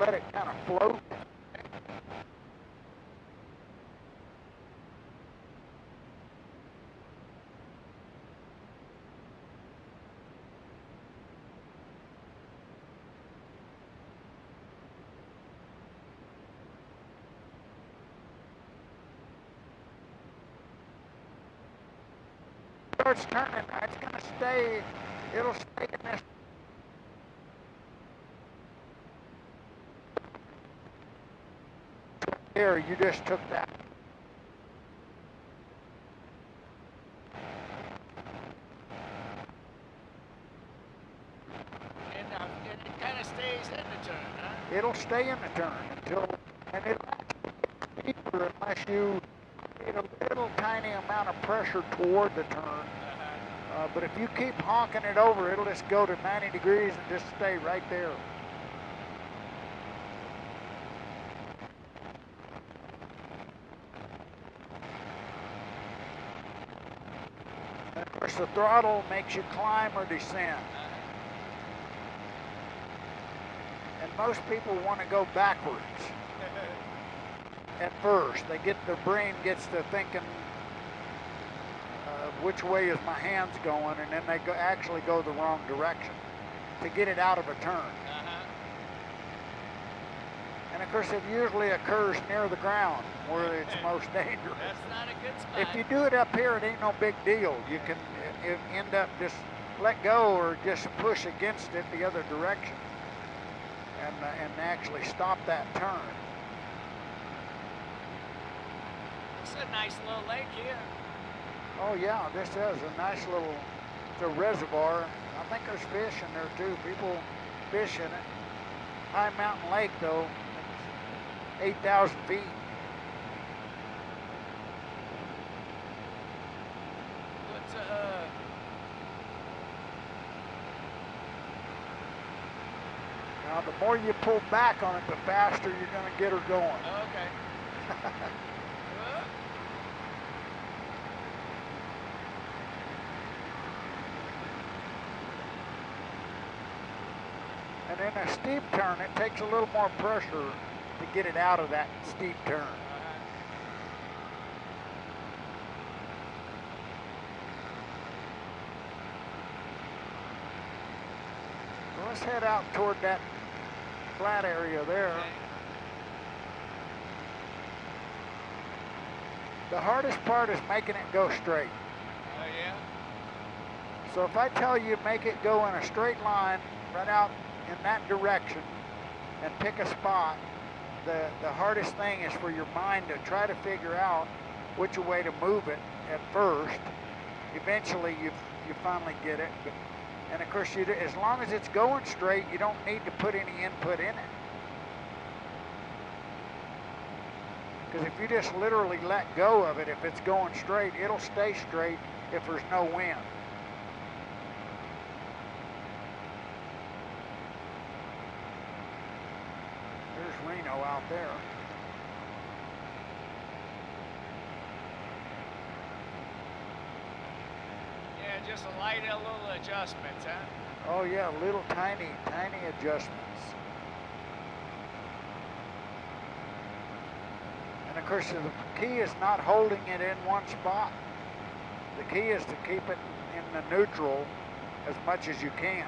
let it kind of float. Starts turning, it's going to stay, it'll stay in this. There, you just took that. And it kind of stays in the turn, huh? It'll stay in the turn until, and it'll actually deeper unless you get a little tiny amount of pressure toward the turn. But if you keep honking it over, it'll just go to 90 degrees and just stay right there. And of course, the throttle makes you climb or descend. And most people want to go backwards at first. Their brain gets to thinking, which way is my hands going, and then they actually go the wrong direction to get it out of a turn. And of course, it usually occurs near the ground where it's most dangerous. That's not a good spot. If you do it up here, it ain't no big deal. You can end up just let go or just push against it the other direction and actually stop that turn. It's a nice little lake here. Oh yeah, this is a nice little, it's a reservoir. I think there's fish in there too. People fish in it. High Mountain Lake though, it's 8,000 feet. What's Now the more you pull back on it, the faster you're gonna get her going. Okay. And in a steep turn, it takes a little more pressure to get it out of that steep turn. So let's head out toward that flat area there. Okay. The hardest part is making it go straight. Oh, yeah? So if I tell you make it go in a straight line right out in that direction and pick a spot, the hardest thing is for your mind to try to figure out which way to move it at first. Eventually you finally get it. And of course, as long as it's going straight, you don't need to put any input in it. Because if you just literally let go of it, if it's going straight, it'll stay straight if there's no wind. There's Reno out there. Yeah, just a light little adjustments, huh? Oh yeah, little tiny adjustments. And of course, the key is not holding it in one spot. The key is to keep it in the neutral as much as you can.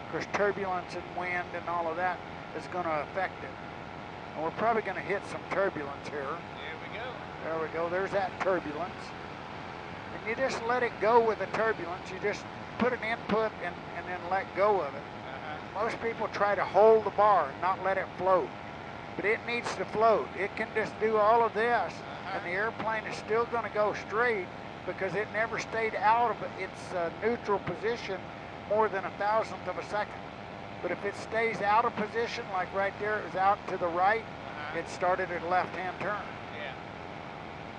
Of course, turbulence and wind and all of that is going to affect it. And we're probably going to hit some turbulence here. There we go. There we go. There's that turbulence. And you just let it go with the turbulence. You just put an input and then let go of it. Most people try to hold the bar and not let it float. But it needs to float. It can just do all of this, and the airplane is still going to go straight because it never stayed out of its neutral position more than 1,000th of a second. But if it stays out of position, like right there, it was out to the right, it started at left-hand turn. Yeah.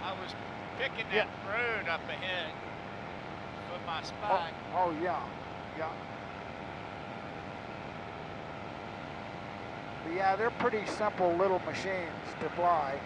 I was picking that road up ahead with my spy. Oh yeah, yeah. But yeah, they're pretty simple little machines to fly.